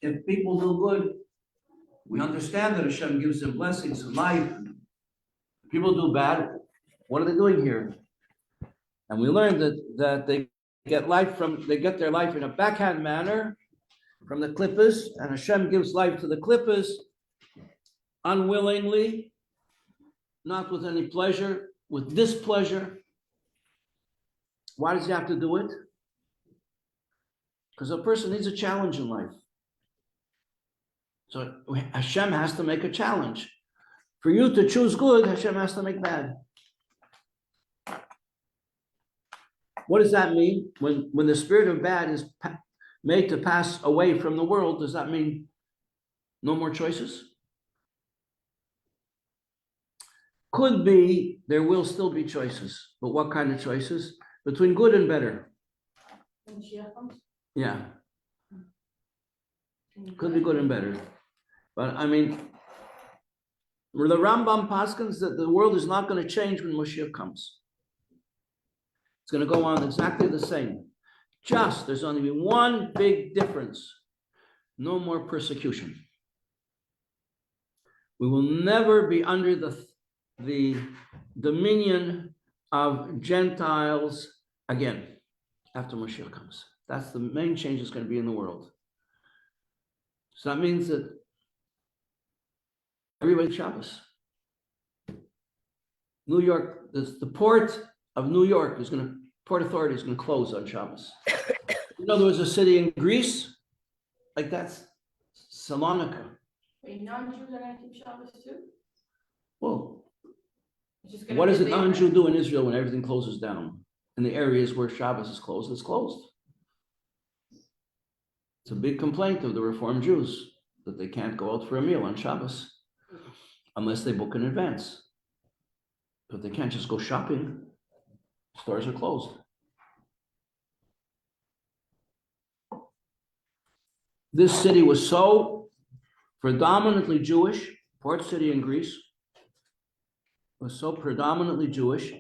if people do good, we understand that Hashem gives them blessings in life. People do bad, what are they doing here? And we learned that they get their life in a backhand manner from the klippas, and Hashem gives life to the klippas unwillingly, not with any pleasure, with displeasure. Why does he have to do it? Because a person needs a challenge in life. So Hashem has to make a challenge. For you to choose good, Hashem has to make bad. What does that mean? When the spirit of bad is made to pass away from the world, does that mean no more choices? Could be, there will still be choices. But what kind of choices? Between good and better. Yeah. Could be good and better. But I mean, the Rambam paskins that the world is not going to change when Moshiach comes. It's going to go on exactly the same. Just, there's only one big difference. No more persecution. We will never be under the dominion of Gentiles again after Moshiach comes. That's the main change that's going to be in the world. So that means that everybody Shabbos. New York, the port of New York Port Authority is going to close on Shabbos. You know, there was a city in Greece, like that's Salonika. Wait, non-Jews are going to keep Shabbos too? Well, what does a non-Jew do in Israel when everything closes down? In the areas where Shabbos is closed, it's closed. It's a big complaint of the Reformed Jews that they can't go out for a meal on Shabbos unless they book in advance. But they can't just go shopping. Stores are closed. This city was so predominantly Jewish, port city in Greece, was so predominantly Jewish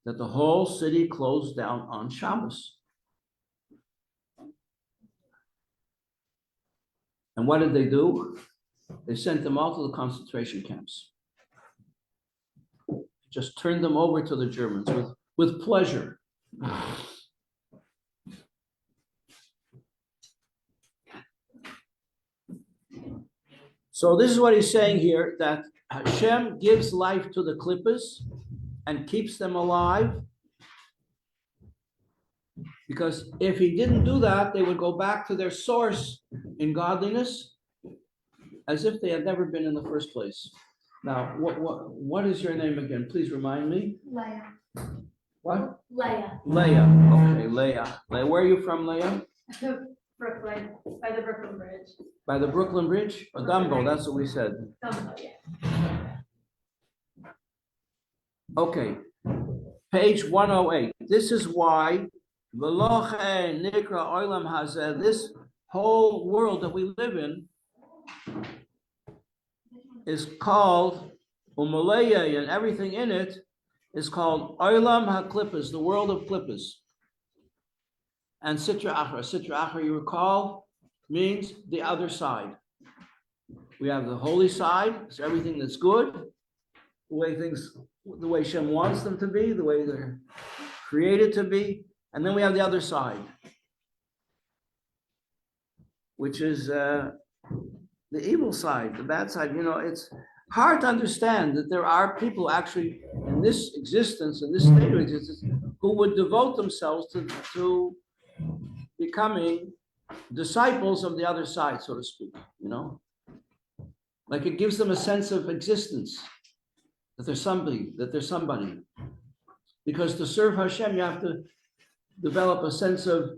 that the whole city closed down on Shabbos. And what did they do? They sent them all to the concentration camps. Just turned them over to the Germans with pleasure. So this is what he's saying here, that Hashem gives life to the klippas and keeps them alive. Because if he didn't do that, they would go back to their source in godliness as if they had never been in the first place. Now, what is your name again? Please remind me. Leah. What? Leah. Leah. Okay, Leah. Leah. Where are you from, Leah? Brooklyn, by the Brooklyn Bridge. By the Brooklyn Bridge? Or Dumbo, that's what we said. Dumbo, yeah. Okay. Page 108. This is why this whole world that we live in is called Umalaya, and everything in it is called Olam HaKlippas, the world of Klippas. And Sitra Achra. Sitra Achra, you recall, means the other side. We have the holy side, so everything that's good, the way Shem wants them to be, the way they're created to be. And then we have the other side, which is the evil side, the bad side. You know, it's hard to understand that there are people actually in this existence, in this state of existence, who would devote themselves to becoming disciples of the other side, so to speak, you know? Like it gives them a sense of existence, that there's somebody. Because to serve Hashem, you have to develop a sense of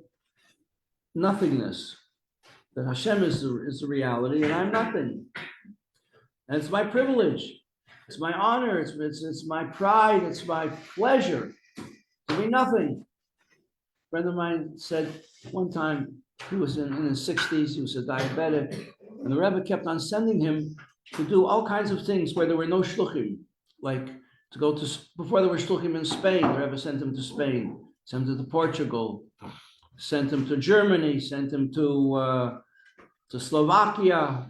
nothingness, that Hashem is the reality and I'm nothing. And it's my privilege, it's my honor, it's my pride, it's my pleasure to be nothing. A friend of mine said one time, he was in his 60s, he was a diabetic, and the Rebbe kept on sending him to do all kinds of things where there were no shluchim, like to go to, before there were shluchim in Spain, the Rebbe sent him to Spain, sent him to Portugal, sent him to Germany, sent him to to Slovakia,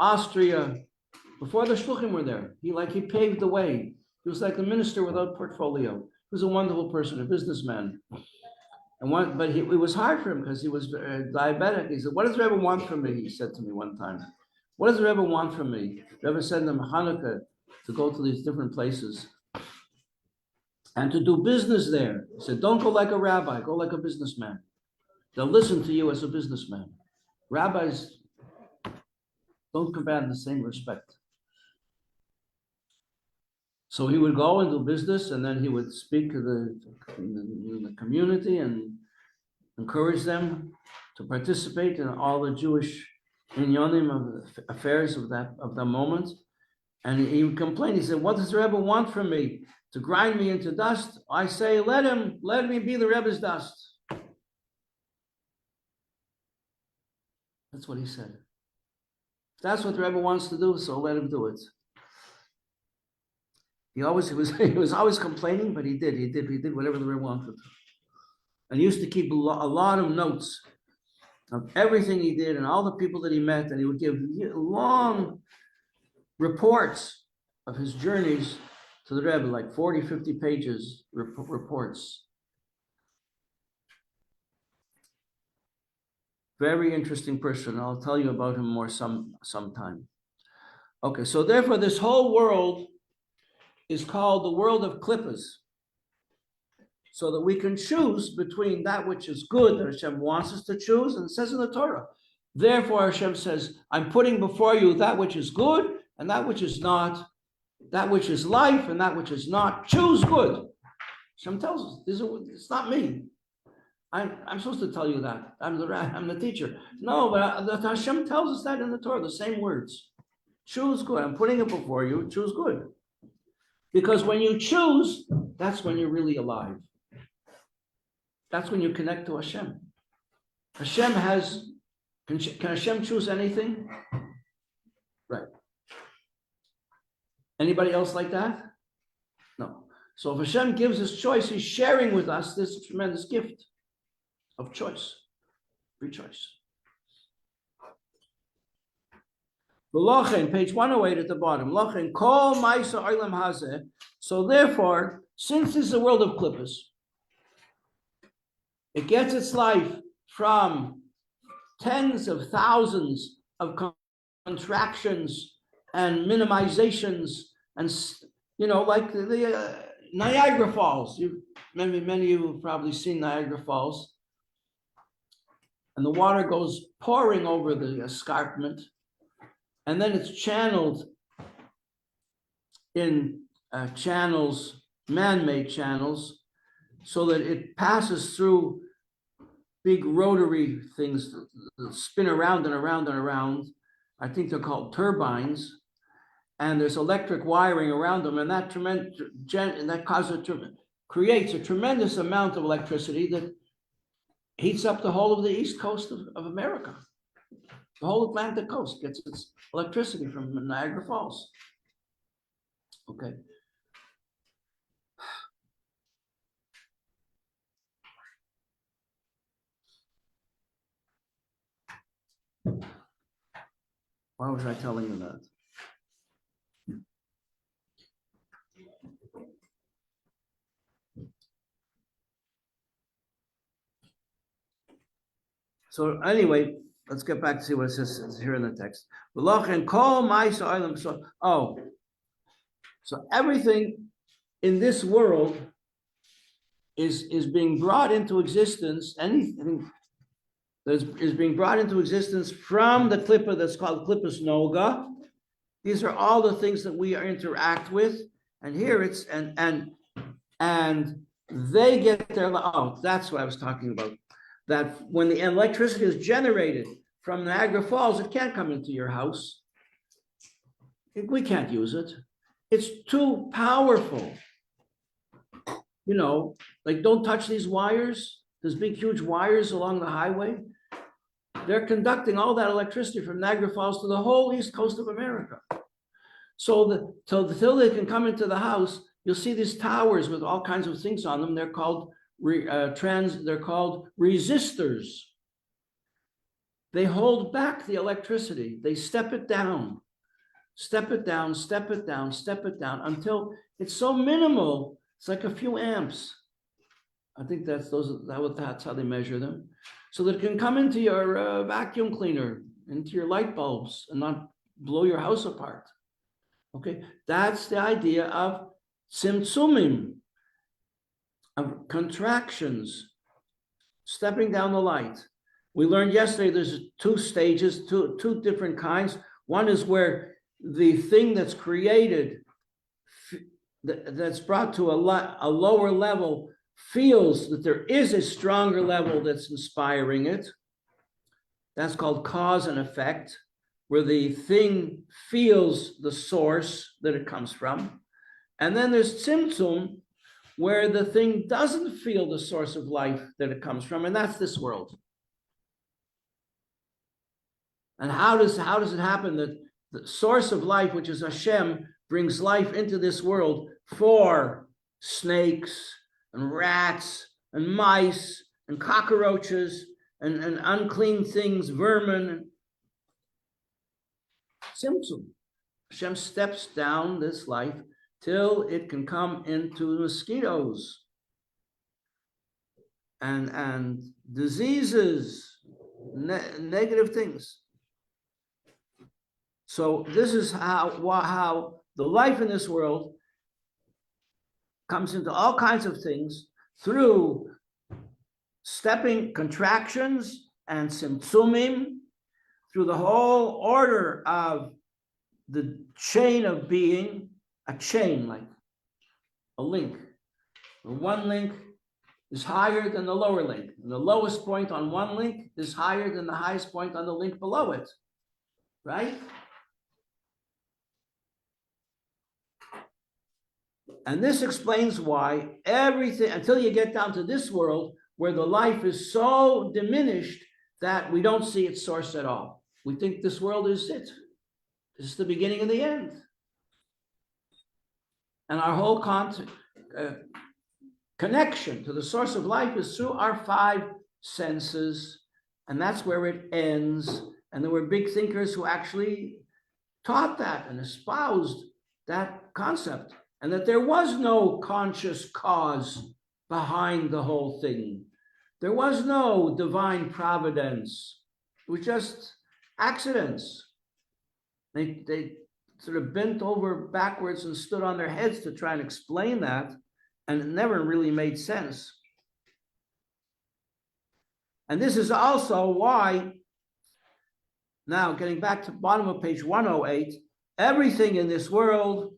Austria, before the shluchim were there. He paved the way. He was like a minister without portfolio. He was a wonderful person, a businessman. But it was hard for him because he was diabetic. He said, "What does the Rebbe want from me?" He said to me one time. "What does the Rebbe want from me?" The Rebbe sent him Hanukkah to go to these different places and to do business there. He said, "Don't go like a rabbi, go like a businessman. They'll listen to you as a businessman. Rabbis don't command the same respect." So he would go and do business, and then he would speak to the community and encourage them to participate in all the Jewish inyanim of the affairs of the moment. And he would complain. He said, "What does the Rebbe want from me? To grind me into dust? I say, let me be the Rebbe's dust." That's what he said. If that's what the Rebbe wants to do, so let him do it. He was always complaining, but he did whatever the Rebbe wanted. And he used to keep a lot of notes of everything he did and all the people that he met, and he would give long reports of his journeys to the Rebbe, like 40, 50 pages reports. Very interesting person. I'll tell you about him more sometime. Okay, so therefore this whole world is called the world of klippas, so that we can choose between that which is good that Hashem wants us to choose, and it says in the Torah. Therefore Hashem says, "I'm putting before you that which is good and that which is not, that which is life and that which is not. Choose good." Hashem tells us, it's not me. I'm supposed to tell you that. I'm the teacher. No, but Hashem tells us that in the Torah, the same words. Choose good. I'm putting it before you. Choose good. Because when you choose, that's when you're really alive. That's when you connect to Hashem. Can Hashem choose anything? Right. Anybody else like that? No. So if Hashem gives us choice, he's sharing with us this tremendous gift of choice, free choice. V'lochen, page 108 at the bottom. Lochen, kol ma'isa olam hazeh. So therefore, since this is a world of klippas, it gets its life from tens of thousands of contractions and minimizations, and like the Niagara Falls. Many of you have probably seen Niagara Falls, and the water goes pouring over the escarpment. And then it's channeled in channels, man-made channels, so that it passes through big rotary things that spin around and around and around. I think they're called turbines. And there's electric wiring around them, and that creates a tremendous amount of electricity that heats up the whole of the east coast of America. The whole Atlantic coast gets its electricity from Niagara Falls. Okay. Why was I telling you that? So anyway, let's get back to see what it says here in the text. So everything in this world is being brought into existence. Anything that is being brought into existence from the klippa that's called klippas noga. These are all the things that we interact with, and here it's and they get their. Oh, that's what I was talking about. That when the electricity is generated from Niagara Falls, it can't come into your house. We can't use it. It's too powerful. Like don't touch these wires. There's big, huge wires along the highway. They're conducting all that electricity from Niagara Falls to the whole east coast of America. So till they can come into the house, you'll see these towers with all kinds of things on them. They're called resistors. they hold back the electricity. They step it down, step it down, step it down, step it down until it's so minimal. It's like a few amps. I think that's how they measure them. So that it can come into your vacuum cleaner, into your light bulbs and not blow your house apart. Okay, that's the idea of tzimtzumim, of contractions, stepping down the light. We learned yesterday there's two stages, two different kinds. One is where the thing that's created, that's brought to a lower level, feels that there is a stronger level that's inspiring it. That's called cause and effect, where the thing feels the source that it comes from. And then there's tzimtzum, where the thing doesn't feel the source of life that it comes from, and that's this world. And how does it happen that the source of life, which is Hashem, brings life into this world for snakes and rats and mice and cockroaches and unclean things, vermin? Tzimtzum. Hashem steps down this life till it can come into mosquitoes and diseases, negative things. So this is how the life in this world comes into all kinds of things through stepping contractions and tzimtzumim, through the whole order of the chain of being, a chain, like a link. The one link is higher than the lower link, and the lowest point on one link is higher than the highest point on the link below it, right? And this explains why everything, until you get down to this world, where the life is so diminished that we don't see its source at all. We think this world is it. This is the beginning and the end. And our whole connection to the source of life is through our five senses, and that's where it ends. And there were big thinkers who actually taught that and espoused that concept, and that there was no conscious cause behind the whole thing. There was no divine providence. It was just accidents. They sort of bent over backwards and stood on their heads to try and explain that, and it never really made sense. And this is also why, now getting back to the bottom of page 108, everything in this world,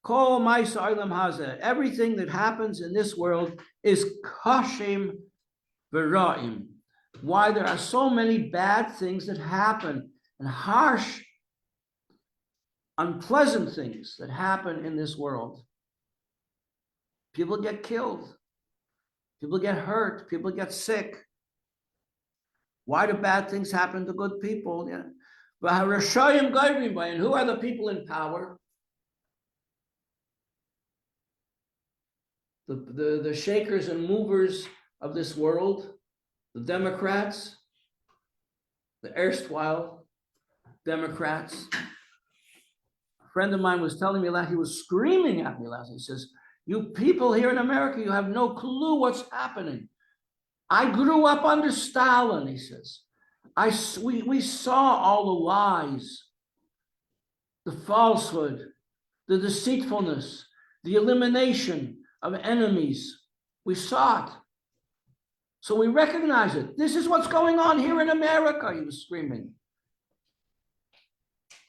kol ma'isa olam hazeh, everything that happens in this world is kashim v'ra'im. Why there are so many bad things that happen, and harsh, unpleasant things that happen in this world. People get killed. People get hurt. People get sick. Why do bad things happen to good people? Yeah. And who are the people in power? The shakers and movers of this world, the Democrats, the erstwhile Democrats. A friend of mine was telling me that he was screaming at me last. He says, "You people here in America, you have no clue what's happening. I grew up under Stalin," he says. We saw all the lies, the falsehood, the deceitfulness, the elimination of enemies. We saw it. So we recognize it. This is what's going on here in America, he was screaming.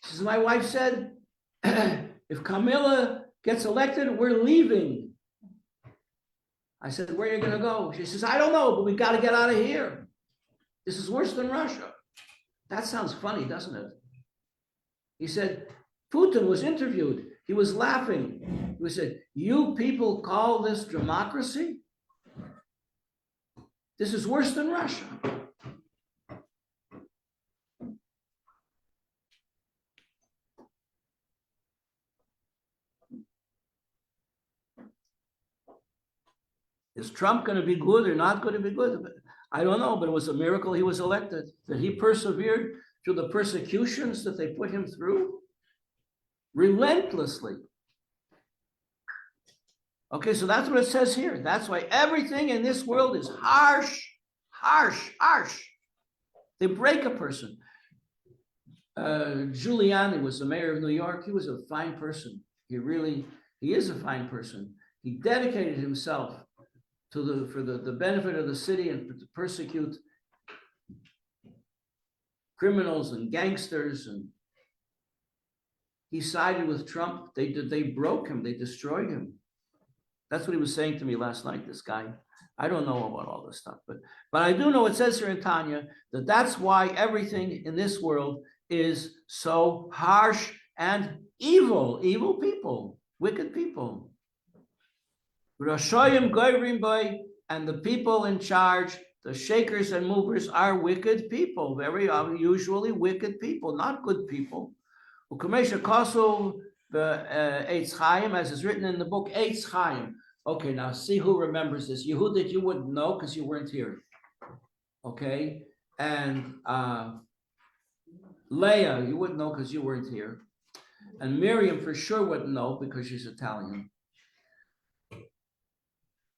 He says, my wife said, if Camilla gets elected, we're leaving. I said, where are you going to go? She says, I don't know, but we've got to get out of here. This is worse than Russia. That sounds funny, doesn't it? He said, Putin was interviewed. He was laughing. He said, you people call this democracy? This is worse than Russia. Is Trump going to be good or not going to be good? I don't know, but it was a miracle he was elected, that he persevered through the persecutions that they put him through relentlessly. Okay, so that's what it says here. That's why everything in this world is harsh, harsh, harsh. They break a person. Giuliani was the mayor of New York. He was a fine person. He is a fine person. He dedicated himself for the benefit of the city and to persecute criminals and gangsters. And he sided with Trump. They broke him. They destroyed him. That's what he was saying to me last night, this guy. I don't know about all this stuff, but I do know it says here in Tanya that that's why everything in this world is so harsh and evil people, wicked people. Rashoyim goyrim boy, and the people in charge, the shakers and movers, are wicked people, very usually wicked people, not good people. Ukamesha kosu the Eitz Chaim, as is written in the book Eitz Chaim. Okay, now see who remembers this. Yehudit, you wouldn't know because you weren't here. Okay, and Leah, you wouldn't know because you weren't here. And Miriam for sure wouldn't know because she's Italian.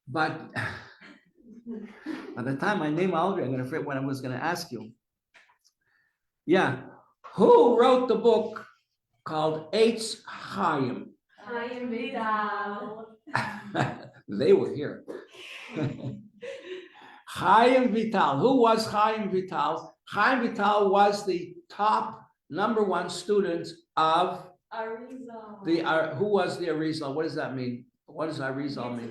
But by the time I name Aldri, I'm going to forget what I was going to ask you. Yeah, who wrote the book called Eitz Chaim? Chaim Vidal. They were here. Chaim Vital. Who was Chaim Vital? Chaim Vital was the top #1 student of Arizal. who was the Arizal? What does that mean? What does Arizal mean?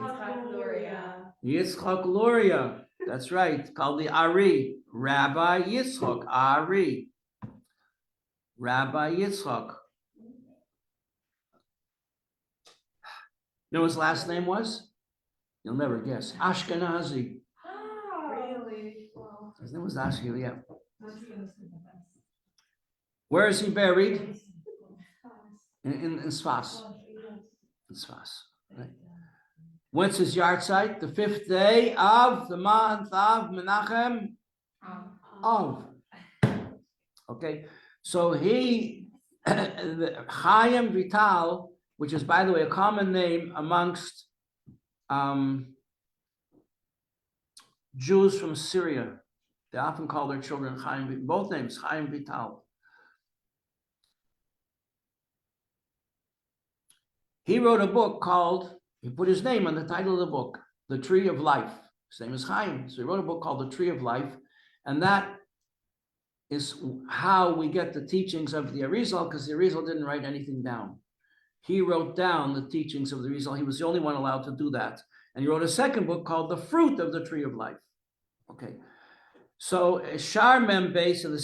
Yitzchak Luria. That's right. Called the Ari. Rabbi Yitzchak. Ari. Rabbi Yitzchak. You know what his last name was? You'll never guess. Ashkenazi. Really? Wow. His name was Ashkenazi, yeah. Where is he buried? In Sfas. In Sfas, right? What's his yard site? The 5th day of the month of Menachem Av. Okay, so he, Chaim Vital, which is, by the way, a common name amongst Jews from Syria. They often call their children Chaim, both names, Chaim Vital. He wrote a book called, he put his name on the title of the book, The Tree of Life. His name is Chaim. So he wrote a book called The Tree of Life. And that is how we get the teachings of the Arizal, because the Arizal didn't write anything down. He wrote down the teachings of the Arizal. He was the only one allowed to do that. And he wrote a second book called The Fruit of the Tree of Life. Okay. So Shar Mem base of the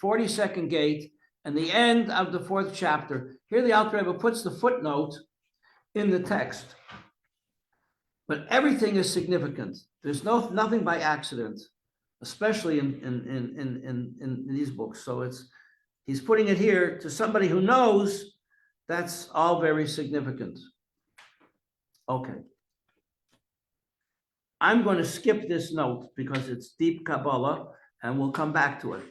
42nd gate and the end of the 4th chapter. Here the Alter Rebbe puts the footnote in the text. But everything is significant. There's nothing by accident, especially in these books. So he's putting it here to somebody who knows that's all very significant. Okay. I'm going to skip this note because it's deep Kabbalah and we'll come back to it.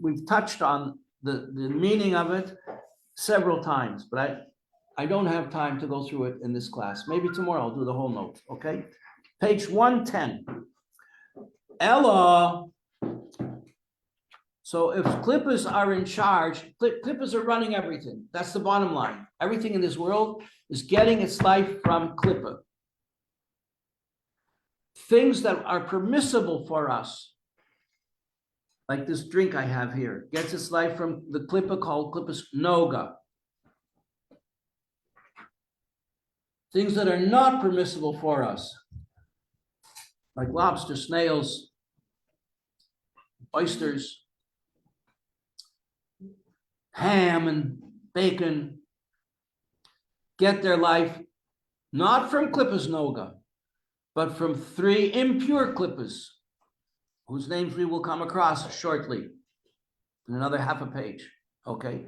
We've touched on the meaning of it several times, but I don't have time to go through it in this class. Maybe tomorrow I'll do the whole note, okay? Page 110. Ella. So if Klippas are in charge, Klippas are running everything. That's the bottom line. Everything in this world is getting its life from Klippa. Things that are permissible for us, like this drink I have here, gets its life from the Klippa called Klippas Noga. Things that are not permissible for us, like lobster, snails, oysters, ham and bacon, get their life not from Klippas Noga, but from 3 impure Klippas, whose names we will come across shortly in another half a page, okay?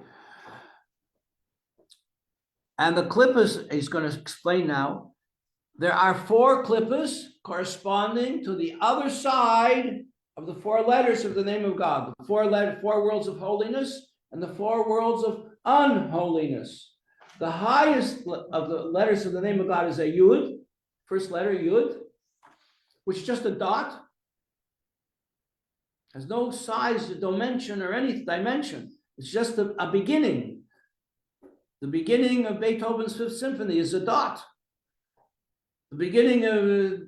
And the Klippas, he's going to explain now, there are 4 Klippas corresponding to the other side of the four letters of the name of God, the four worlds of holiness and the four worlds of unholiness. The highest of the letters of the name of God is a Yud, first letter Yud, which is just a dot, has no size, dimension, or any dimension. It's just a beginning. The beginning of Beethoven's Fifth Symphony is a dot. The beginning of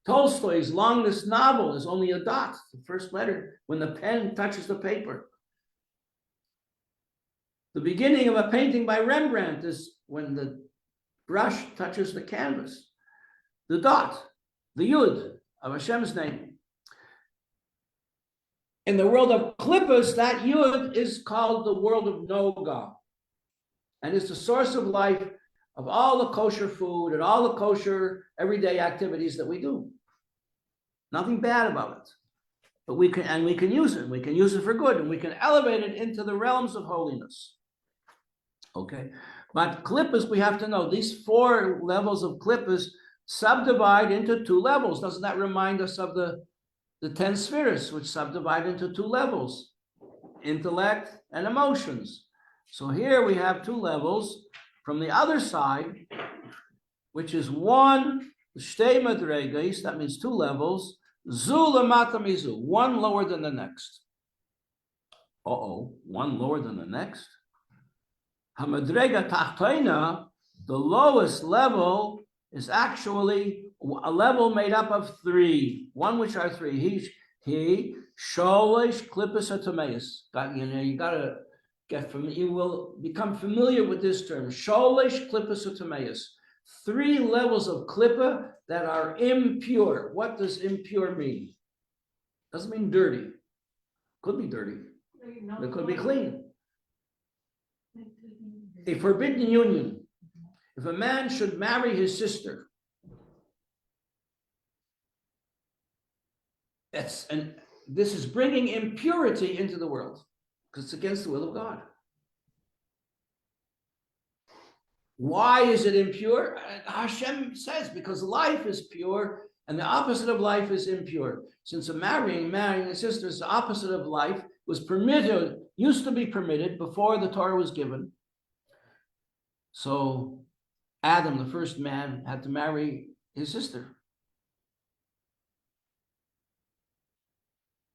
Tolstoy's longest novel is only a dot, the first letter, when the pen touches the paper. The beginning of a painting by Rembrandt is when the brush touches the canvas. The dot, the Yud of Hashem's name. In the world of Klippas, that Yud is called the world of Noga, and it's the source of life of all the kosher food and all the kosher everyday activities that we do. Nothing bad about it, but we can use it. We can use it for good, and we can elevate it into the realms of holiness. Okay, but klippas, we have to know these four levels of klippas subdivide into two levels. Doesn't that remind us of the 10 spheres, which subdivide into two levels, intellect and emotions? So here we have two levels. From the other side, which is one shtei madregas, that means two levels, zu lamata mizu, one lower than the next. One lower than the next. Hamadrega tachtoina, the lowest level, is actually a level made up of three. One which are three. He sholish klippas atameus. You gotta get familiar. You will become familiar with this term. Sholish klippas atameus. Three levels of klippa that are impure. What does impure mean? Doesn't mean dirty. Could be dirty. It could be clean. A forbidden union. If a man should marry his sister, and this is bringing impurity into the world because it's against the will of God. Why is it impure? Hashem says because life is pure and the opposite of life is impure. Since marrying a sister is the opposite of life, was permitted, used to be permitted before the Torah was given. So Adam, the first man, had to marry his sister.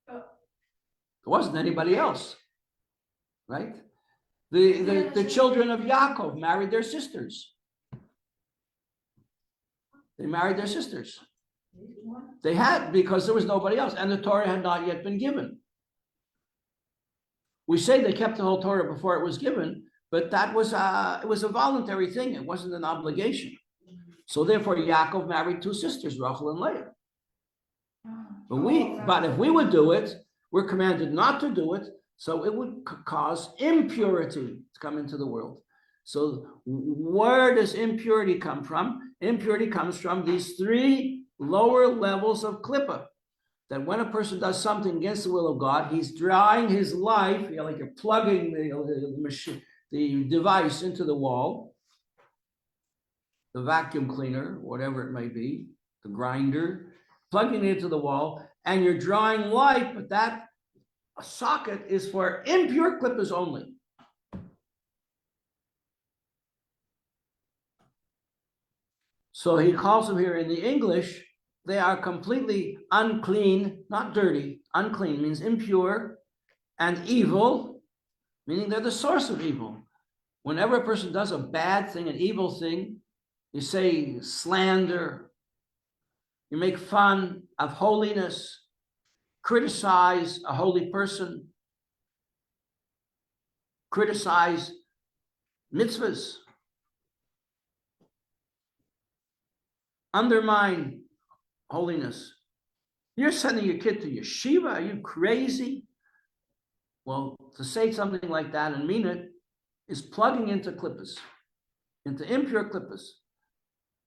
It wasn't anybody else, right? The children of Yaakov married their sisters. They married their sisters. They had, because there was nobody else, and the Torah had not yet been given. We say they kept the whole Torah before it was given, but that was it was a voluntary thing. It wasn't an obligation. So therefore, Yaakov married two sisters, Rachel and Leah. But if we would do it, we're commanded not to do it, so it would cause impurity to come into the world. So where does impurity come from? Impurity comes from these three lower levels of klippa. That when a person does something against the will of God, he's drawing his life, like you're plugging the device into the wall, the vacuum cleaner, whatever it may be, the grinder, plugging it into the wall, and you're drawing light, but that socket is for impure klippas only. So he calls them here in the English, they are completely unclean, not dirty. Unclean means impure, and evil, meaning they're the source of evil. Whenever a person does a bad thing, an evil thing, you say slander, you make fun of holiness, criticize a holy person, criticize mitzvahs, undermine holiness. You're sending your kid to yeshiva? Are you crazy? Well, to say something like that and mean it is plugging into klippas, into impure klippas,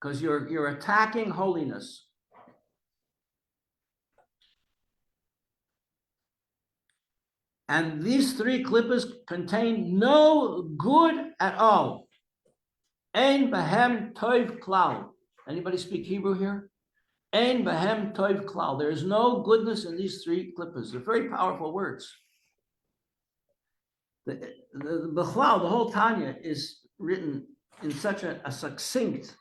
because you're attacking holiness. And these three klippas contain no good at all. Ein behem toiv klal. Anybody speak Hebrew here? Ein behem toiv klal. There is no goodness in these three klippas. They're very powerful words. The whole Tanya is written in such a succinct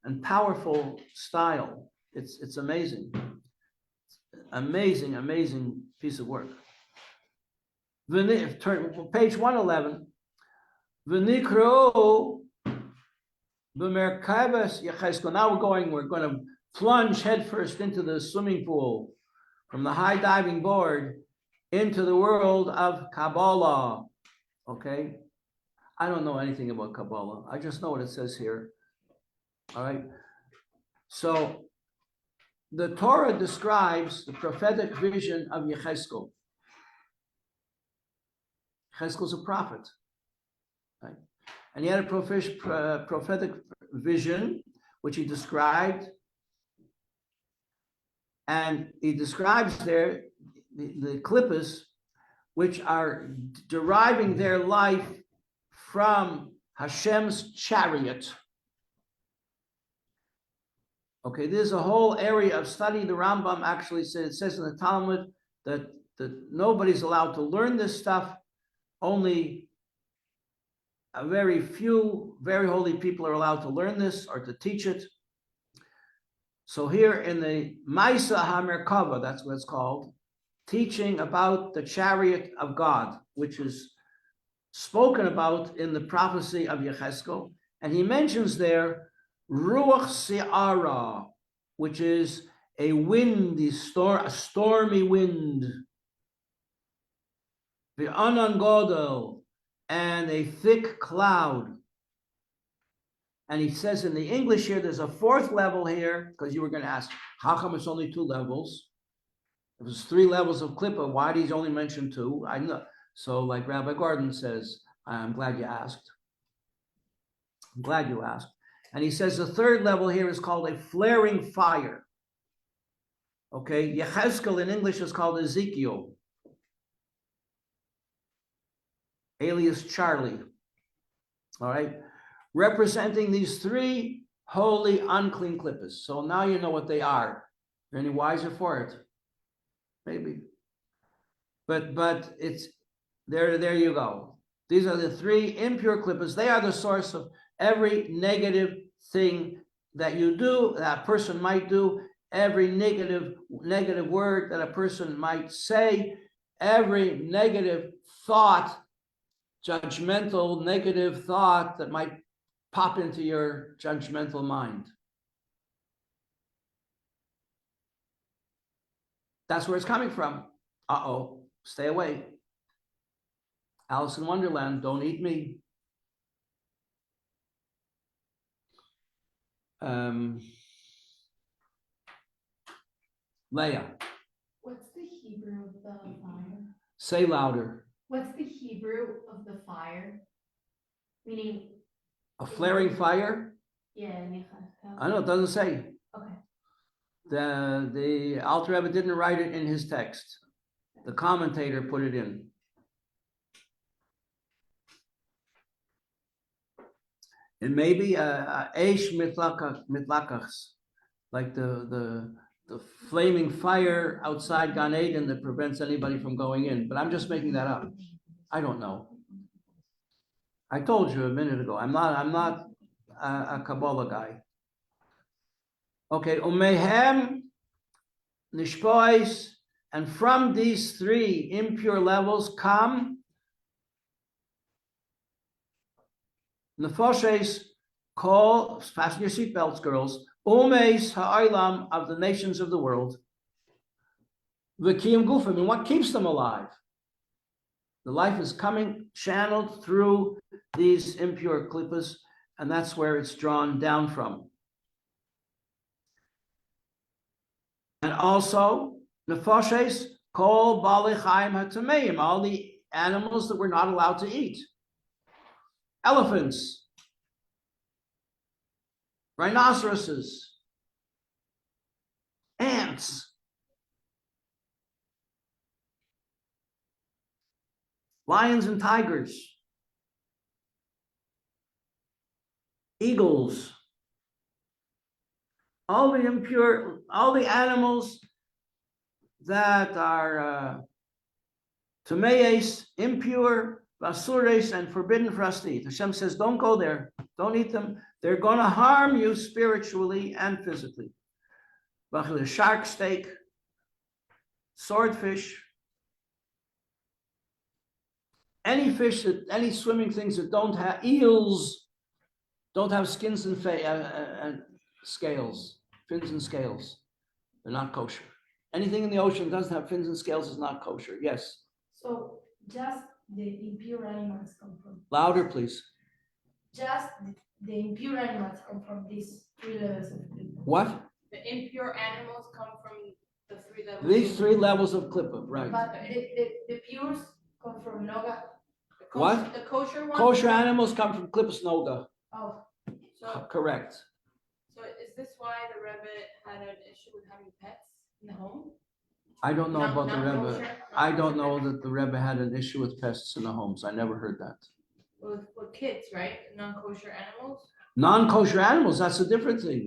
and powerful style. It's amazing. Amazing piece of work. Page 111. V'nikro b'merkabas Yecheskel. Now we're going to plunge headfirst into the swimming pool from the high diving board into the world of Kabbalah. Okay? I don't know anything about Kabbalah. I just know what it says here. All right? So the Torah describes the prophetic vision of Yecheskel. Yecheskel's a prophet. Right? And he had a prophetic vision, which he described. And he describes there the klippas, which are deriving their life from Hashem's chariot. Okay, there's a whole area of study. The Rambam actually says in the Talmud that nobody's allowed to learn this stuff. Only a very few very holy people are allowed to learn this or to teach it. So here in the Maisa HaMerkava, that's what it's called, teaching about the chariot of God, which is spoken about in the prophecy of Yecheskel. And he mentions there Ruach Se'ara, which is a windy a stormy wind. V'anan Godel, and a thick cloud. And he says in the English here, there's a fourth level here, because you were going to ask, how come it's only 2 levels? If it's 3 levels of Klippa, why did he only mention 2? I know. So like Rabbi Gordon says, I'm glad you asked. I'm glad you asked. And he says the 3rd level here is called a flaring fire. Okay, Yecheskel in English is called Ezekiel, alias Charlie. All right, representing these 3 holy unclean klippas. So now you know what they are. You're any wiser for it? Maybe. But it's there you go. These are the 3 impure klippas. They are the source of every negative thing that you do, that a person might do, every negative word that a person might say, every negative thought, judgmental negative thought that might pop into your judgmental mind. That's where it's coming from. Uh-oh, stay away. Alice in Wonderland, don't eat me. Leah. What's the Hebrew of the fire? Say louder. What's the Hebrew of the fire? Meaning a flaring fire? Yeah, I know, it doesn't say. Okay. The Alter Rebbe didn't write it in his text. The commentator put it in. And maybe Eish Mitlakachs, like the flaming fire outside Gan Eden that prevents anybody from going in. But I'm just making that up. I don't know. I told you a minute ago, I'm not a Kabbalah guy. Okay, Umehem Nishpois, and from these three impure levels come Nefoshes, call, fasten your seatbelts, girls, Umeis Ha'olam, of the nations of the world, V'kiyam Gufim, and what keeps them alive? The life is coming, channeled through these impure klippas, and that's where it's drawn down from. And also, Nefoshes, Kol Bali Chaim HaTameim, all the animals that we're not allowed to eat. Elephants, rhinoceroses, ants, lions and tigers, eagles, all the impure, all the animals that are Tameis, impure, basures, and forbidden for us to eat. Hashem says, don't go there. Don't eat them. They're going to harm you spiritually and physically. Shark steak, swordfish, any fish that, any swimming things that don't have eels, don't have skins and scales, fins and scales. They're not kosher. Anything in the ocean that doesn't have fins and scales is not kosher. Yes. So just the impure animals come from. Louder, please. Just the impure animals come from these 3 levels of klippa. What? The impure animals come from the 3 levels. These 3 levels of klippa, right? But the pures come from noga. What? The kosher ones? Kosher animals come from klippas noga. Oh, So, Correct. so is this why the Rebbe had an issue with having pets in the home? I don't know about the Rebbe. Non-kosher- I don't know non-kosher that the Rebbe had an issue with pests in the homes. I never heard that. pets? With kids, right? Non-kosher animals? Non-kosher animals, that's a different thing.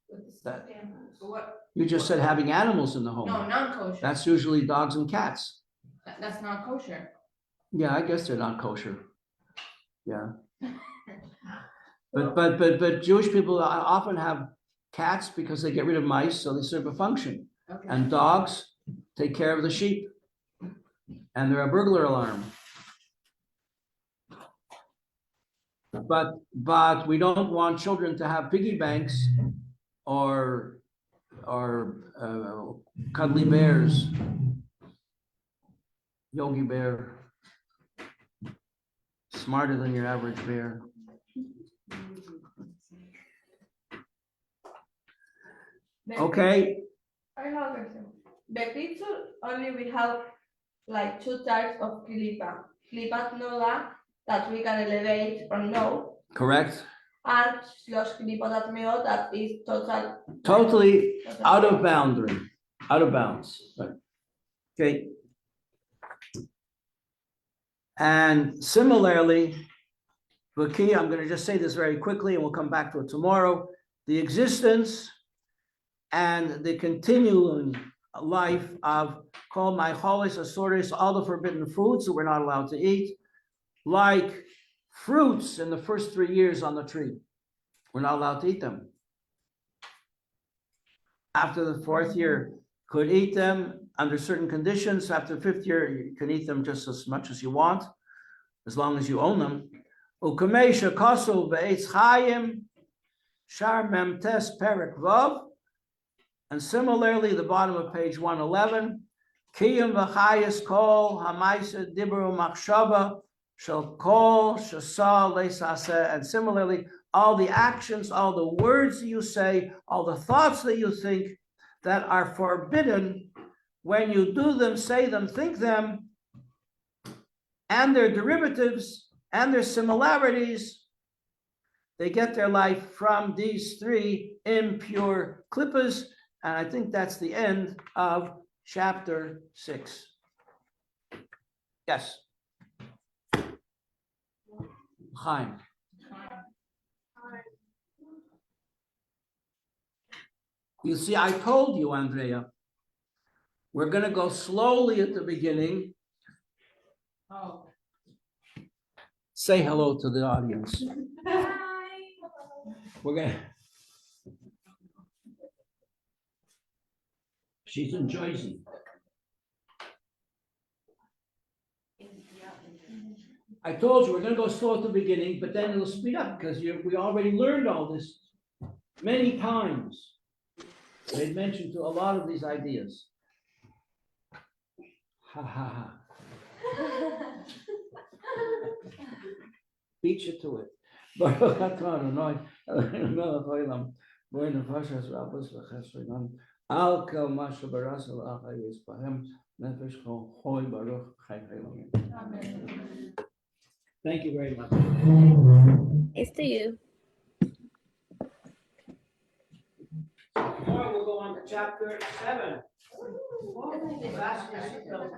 with the That- stuffed animals. But what? You just said having animals in the No, home. non-kosher. That's usually dogs and cats. That's not kosher. Yeah, I guess they're not kosher. Yeah. But Jewish people often have cats because they get rid of mice, so they serve a function. Okay. And dogs take care of the sheep. And they're a burglar alarm. But we don't want children to have piggy banks or cuddly bears. Yogi bear. Smarter than your average bear. Okay, I have a question. The picture only we have like 2 types of klipa. Klipat noda that we can elevate or no, correct. and los klipotat meot that is total. Totally out of boundary, out of bounds. Right. Okay. And similarly, the key, I'm going to just say this very quickly and we'll come back to it tomorrow. The existence and the continuing life of called my holis asores, all the forbidden foods that we're not allowed to eat, like fruits in the first 3 years on the tree. We're not allowed to eat them. After the 4th year, could eat them under certain conditions. After the 5th year, you can eat them just as much as you want, as long as you own them. Ukamesha kosu be'etz chayim shar memtes perek vav. And similarly, the bottom of page 111, kiyum v'chayis kol hamaisa dibru machshava shall kol shasa leisase. And similarly, all the actions, all the words that you say, all the thoughts that you think that are forbidden, when you do them, say them, think them, and their derivatives and their similarities, they get their life from these 3 impure klippas. And I think that's the end of chapter 6. Yes. Chaim. You see, I told you, Andrea, we're going to go slowly at the beginning. Oh. Say hello to the audience. We're going to. She's in Jersey. I told you we're going to go slow at the beginning, but then it'll speed up because we already learned all this many times. They've mentioned to a lot of these ideas. Ha ha ha. Beat you to it. Thank you very much. It's to you. Tomorrow we'll go on to chapter 7.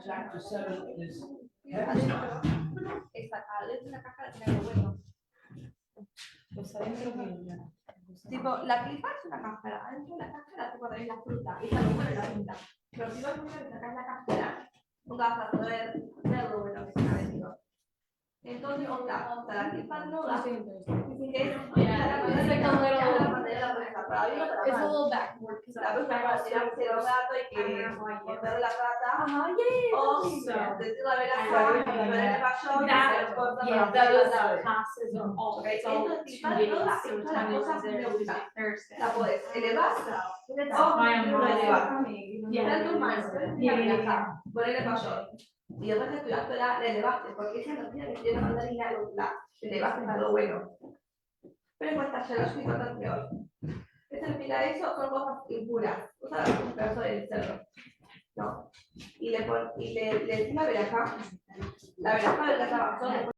Chapter 7 is heavy stuff. Esta, a ver, una caja de bueno. Pues adentro de ella. Tipo, la clipa es una cáscara. Adentro de la cáscara tipo tenéis la fruta. Y está lo bueno en la punta. Pero si vos primero sacás la cáscara, nunca vas a poder ver lo bueno que está adentro. Entonces, onda, la clipa no da. Que es la manera de la para abrirlo, para It's a la little backward. la próxima para tirarse un gato y que morder la pata. O decir la verdad, poner el paso y se corta para Those la classes are all, Okay, it's all entonces, 2 clipar days, todas so las Tanya cosas was there me Tuesday, gusta. Thursday. La puedes elevar That's why I'm o elevar. Yeah. Está en tus manos, Yeah. ponerle paso. Y después de estudiar la elevaste, porque esa energía que tiene la mandarina la elevaste para lo bueno. Pero cuesta hacerlo es importante peor. Es explicar eso son cosas impuras. Usa un pedazo del cerdo. ¿No? Y le decís la verajá del catabazón,